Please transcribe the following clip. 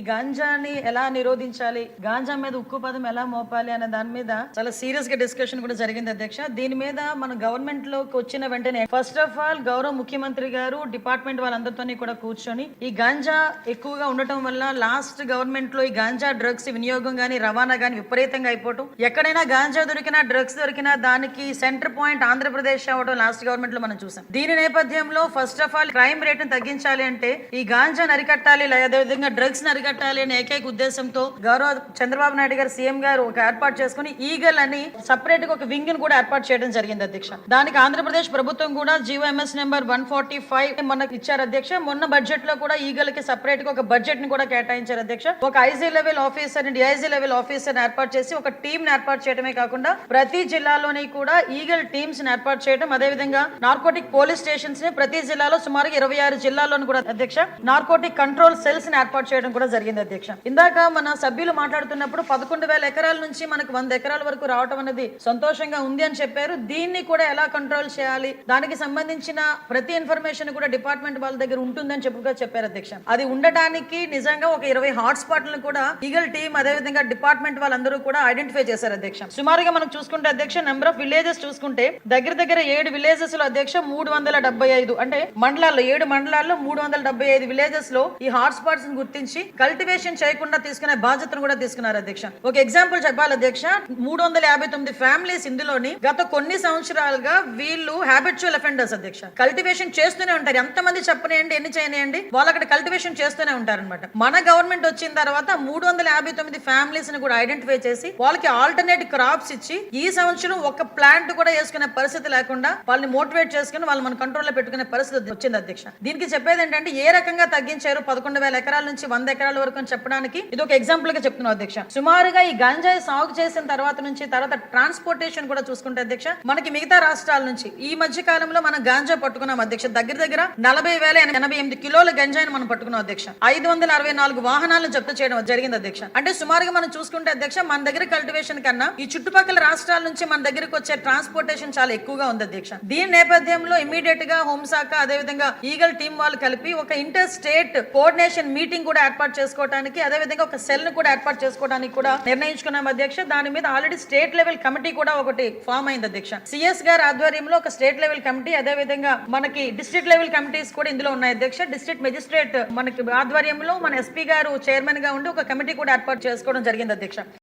గాంజాని ఎలా నిరోధించాలి, గాంజా మీద ఉక్కు పదం ఎలా మోపాలి అనే దాని మీద చాలా సీరియస్ గా డిస్కషన్ కూడా జరిగింది అధ్యక్ష. దీని మీద మన గవర్నమెంట్ లోకి వచ్చిన వెంటనే ఫస్ట్ ఆఫ్ ఆల్ గౌరవ ముఖ్యమంత్రి గారు డిపార్ట్మెంట్ వాళ్ళందరితో కూడా కూర్చొని ఈ గాంజా ఎక్కువగా ఉండటం వల్ల లాస్ట్ గవర్నమెంట్ లో ఈ గాంజా డ్రగ్స్ వినియోగం గానీ రవాణా గానీ విపరీతంగా అయిపోవటం, ఎక్కడైనా గాంజా దొరికినా డ్రగ్స్ దొరికినా దానికి సెంటర్ పాయింట్ ఆంధ్రప్రదేశ్ అవడం లాస్ట్ గవర్నమెంట్ లో మనం చూసాం. దీని నేపథ్యంలో first of all crime rate తగ్గించాలి అంటే ఈ గాంజా అరికట్టాలి, అదేవిధంగా డ్రగ్స్ అరికట్టాలి అనే ఏకైక ఉద్దేశంతో గౌరవ చంద్రబాబు నాయుడు గారు సీఎం గారు ఒక ఏర్పాటు చేసుకుని ఈగల్ అని సపరేట్ గా ఒక వింగ్ ని కూడా ఏర్పాటు చేయడం జరిగింది అధ్యక్ష. దానికి ఆంధ్రప్రదేశ్ ప్రభుత్వం కూడా జీవోఎంఎస్ నెంబర్ 145 మనకు ఇచ్చారు అధ్యక్ష. మొన్న బడ్జెట్ లో కూడా ఈగల్ కి సపరేట్ గా ఒక బడ్జెట్ ని కూడా కేటాయించారు అధ్యక్ష. ఒక IG level officer DIG level officer ఏర్పాటు చేసి ఒక టీమ్ ని ఏర్పాటు చేయడమే కాకుండా ప్రతి జిల్లాలోని కూడా ఈగల్ టీమ్స్ ని ఏర్పాటు చేయడం, అదేవిధంగా నార్కోటిక్ పోలీస్ స్టేషన్స్ ని ప్రతి జిల్లాలో సుమారుగా 26 జిల్లాల్లోనూ కూడా అధ్యక్ష నార్కోటిక్ కంట్రోల్ సెల్స్ ని ఏర్పాటు చేయడం కూడా జరిగింది అధ్యక్ష. ఇందాక మన సభ్యులు మాట్లాడుతున్నప్పుడు 11,000 ఎకరాల నుంచి మనకు 100 ఎకరాల వరకు రావడం అనేది సంతోషంగా ఉంది అని చెప్పారు. దీన్ని కూడా ఎలా కంట్రోల్ చేయాలి, దానికి సంబంధించిన ప్రతి ఇన్ఫర్మేషన్ కూడా డిపార్ట్మెంట్ వాళ్ళ దగ్గర ఉంటుందని చెప్పారు అధ్యక్ష. అది ఉండడానికి నిజంగా ఒక 20 హాట్ స్పాట్లను కూడా ఈగల్ టీమ్ అదేవిధంగా డిపార్ట్మెంట్ వాళ్ళందరూ కూడా ఐడెంటిఫై చేశారు అధ్యక్ష. సుమారుగా మనం చూసుకుంటే అధ్యక్ష నెంబర్ ఆఫ్ విలేజెస్ చూసుకుంటే దగ్గర 7 విలేజెస్ లో అధ్యక్ష 375 అంటే మండలాల్లో 7 మండలాల్లో 375 విలేజెస్ లో ఈ హాట్ స్పాట్స్ గుర్తించి కల్టివేషన్ చేయకుండా తీసుకునే బాధ్యతను కూడా తీసుకున్నారు అధ్యక్ష. ఒక ఎగ్జాంపుల్ చెప్పాలి అధ్యక్ష, 359 ఫ్యామిలీస్ ఇందులోని గత కొన్ని సంవత్సరాలుగా వీళ్ళు హ్యాబిచువల్ అఫెండర్స్ అధ్యక్ష. కల్టివేషన్ చేస్తూనే ఉంటారు, ఎంతమంది చెప్పనేయండి ఎన్ని చేయనియండి వాళ్ళు అక్కడ కల్టివేషన్ చేస్తూనే ఉంటారు అనమాట. మన గవర్నమెంట్ వచ్చిన తర్వాత 359 ఫ్యామిలీస్ ని కూడా ఐడెంటిఫై చేసి వాళ్ళకి ఆల్టర్నేట్ క్రాప్స్ ఇచ్చి ఈ సంవత్సరం ఒక ప్లాంట్ కూడా వేసుకునే పరిస్థితి లేకుండా వాళ్ళని మోటివేట్ చేసుకుని వాళ్ళు మన కంట్రోల్లో పెట్టుకునే పరిస్థితి వచ్చింది అధ్యక్ష. దీనికి చెప్పేది ఏంటంటే ఏ రకంగా తగ్గించారు 11,000 ఎకరాల నుంచి 100 ఎకరాల వరకు అని చెప్పడానికి ఇది ఒక ఎగ్జాంపుల్ గా చెప్తున్నాం అధ్యక్ష. సుమారుగా ఈ గంజాయి సాగు చేసిన తర్వాత ట్రాన్స్పోర్టేషన్ కూడా చూసుకుంటే అధ్యక్ష మనకి మిగతా రాష్ట్రాల నుంచి ఈ మధ్య కాలంలో మనం గాంజా పట్టుకున్నాం అధ్యక్ష. దగ్గర 40,088 కిలోల గంజాయిని మనం పట్టుకున్నాం అధ్యక్ష. 564 వాహనాలను జప్తు చేయడం జరిగింది అధ్యక్ష. అంటే సుమారుగా మనం చూసుకుంటే అధ్యక్ష మన దగ్గర కల్టివేషన్ కన్నా ఈ చుట్టుపక్కల రాష్ట్రాల నుంచి మన దగ్గరకు వచ్చే ట్రాన్స్పోర్టేషన్ చాలా ఎక్కువగా ఉంది అధ్యక్ష. దీని నేపథ్యంలో ఇమీడియట్ గా హోంశాఖ అదేవిధంగా ఈగల్ టీమ్ వాళ్ళు కలిపి ఒక ఇంటర్ స్టేట్ కోఆర్డినేషన్ మీటింగ్ కూడా ఏర్పాటు చేసుకోవడానికి అదేవిధంగా ఒక సెల్ ను కూడా ఏర్పాటు చేసుకోవడానికి కూడా నిర్ణయించుకున్నాం అధ్యక్ష. దాని మీద ఆల్రెడీ స్టేట్ లెవెల్ కమిటీ కూడా ఒకటి ఫామ్ అయింది అధ్యక్ష. సిఎస్ గారి ఆధ్వర్యంలో ఒక స్టేట్ లెవెల్ కమిటీ అదేవిధంగా మనకి డిస్ట్రిక్ట్ లెవెల్ కమిటీస్ కూడా ఇందులో ఉన్నాయి అధ్యక్ష. డిస్ట్రిక్ట్ మెజిస్ట్రేట్ మనకి ఆధ్వర్యంలో మన ఎస్పీ గారు చైర్మన్ గా ఉండి ఒక కమిటీ కూడా ఏర్పాటు చేసుకోవడం జరిగింది అధ్యక్ష.